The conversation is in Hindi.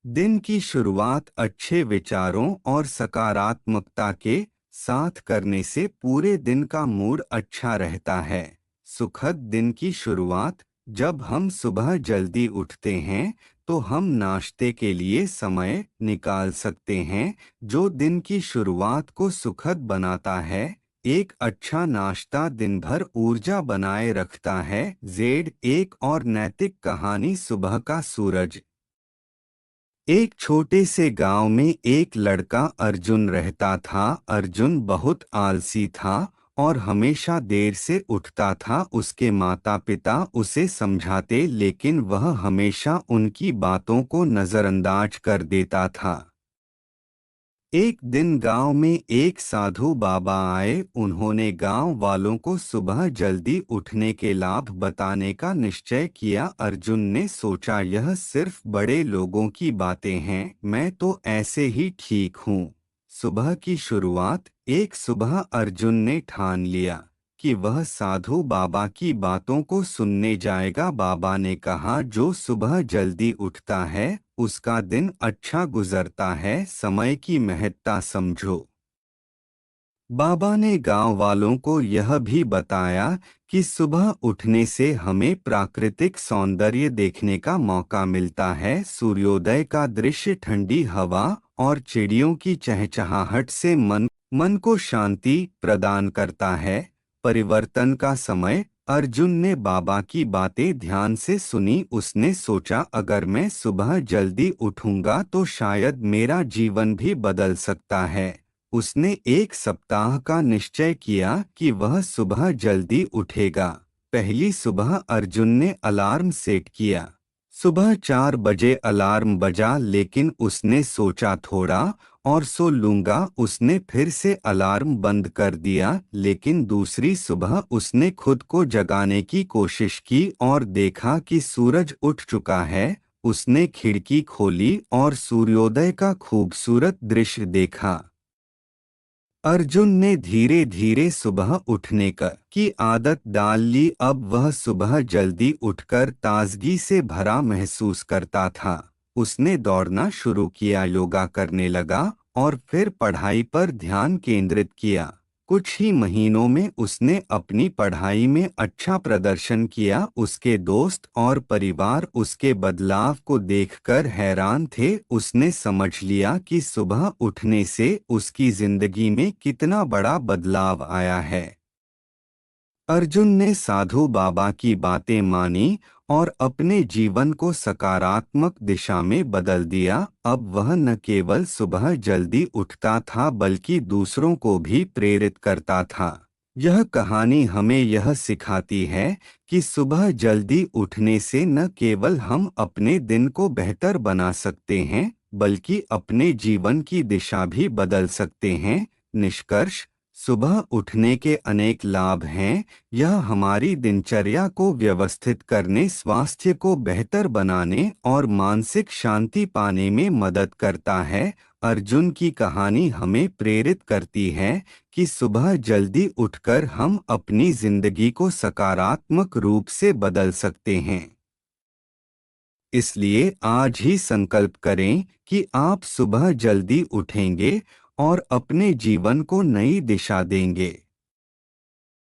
दिन की शुरुआत अच्छे विचारों और सकारात्मकता के साथ करने से पूरे दिन का मूड अच्छा रहता है। सुखद दिन की शुरुआत। जब हम सुबह जल्दी उठते हैं तो हम नाश्ते के लिए समय निकाल सकते हैं, जो दिन की शुरुआत को सुखद बनाता है। एक अच्छा नाश्ता दिन भर ऊर्जा बनाए रखता है। जेड एक और नैतिक कहानी। सुबह का सूरज। एक छोटे से गांव में एक लड़का अर्जुन रहता था। अर्जुन बहुत आलसी था और हमेशा देर से उठता था। उसके माता पिता उसे समझाते, लेकिन वह हमेशा उनकी बातों को नज़रअंदाज कर देता था। एक दिन गांव में एक साधु बाबा आए। उन्होंने गांव वालों को सुबह जल्दी उठने के लाभ बताने का निश्चय किया। अर्जुन ने सोचा, यह सिर्फ बड़े लोगों की बातें हैं, मैं तो ऐसे ही ठीक हूँ। सुबह की शुरुआत। एक सुबह अर्जुन ने ठान लिया कि वह साधु बाबा की बातों को सुनने जाएगा। बाबा ने कहा, जो सुबह जल्दी उठता है उसका दिन अच्छा गुजरता है। समय की महत्ता समझो। बाबा ने गांव वालों को यह भी बताया कि सुबह उठने से हमें प्राकृतिक सौंदर्य देखने का मौका मिलता है। सूर्योदय का दृश्य, ठंडी हवा और चिड़ियों की चहचहाहट से मन को शांति प्रदान करता है। परिवर्तन का समय। अर्जुन ने बाबा की बातें ध्यान से सुनी। उसने सोचा, अगर मैं सुबह जल्दी उठूंगा तो शायद मेरा जीवन भी बदल सकता है। उसने एक सप्ताह का निश्चय किया कि वह सुबह जल्दी उठेगा। पहली सुबह अर्जुन ने अलार्म सेट किया। सुबह 4 बजे अलार्म बजा, लेकिन उसने सोचा थोड़ा और सो लूंगा। उसने फिर से अलार्म बंद कर दिया, लेकिन दूसरी सुबह उसने खुद को जगाने की कोशिश की और देखा कि सूरज उठ चुका है। उसने खिड़की खोली और सूर्योदय का खूबसूरत दृश्य देखा। अर्जुन ने धीरे धीरे सुबह उठने की आदत डाल ली। अब वह सुबह जल्दी उठकर ताजगी से भरा महसूस करता था। उसने दौड़ना शुरू किया, योगा करने लगा और फिर पढ़ाई पर ध्यान केंद्रित किया। कुछ ही महीनों में उसने अपनी पढ़ाई में अच्छा प्रदर्शन किया। उसके दोस्त और परिवार उसके बदलाव को देखकर हैरान थे। उसने समझ लिया कि सुबह उठने से उसकी जिंदगी में कितना बड़ा बदलाव आया है। अर्जुन ने साधु बाबा की बातें मानी और अपने जीवन को सकारात्मक दिशा में बदल दिया। अब वह न केवल सुबह जल्दी उठता था बल्कि दूसरों को भी प्रेरित करता था। यह कहानी हमें यह सिखाती है कि सुबह जल्दी उठने से न केवल हम अपने दिन को बेहतर बना सकते हैं, बल्कि अपने जीवन की दिशा भी बदल सकते हैं। निष्कर्ष। सुबह उठने के अनेक लाभ हैं। यह हमारी दिनचर्या को व्यवस्थित करने, स्वास्थ्य को बेहतर बनाने और मानसिक शांति पाने में मदद करता है। अर्जुन की कहानी हमें प्रेरित करती है कि सुबह जल्दी उठकर हम अपनी जिंदगी को सकारात्मक रूप से बदल सकते हैं। इसलिए आज ही संकल्प करें कि आप सुबह जल्दी उठेंगे और अपने जीवन को नई दिशा देंगे।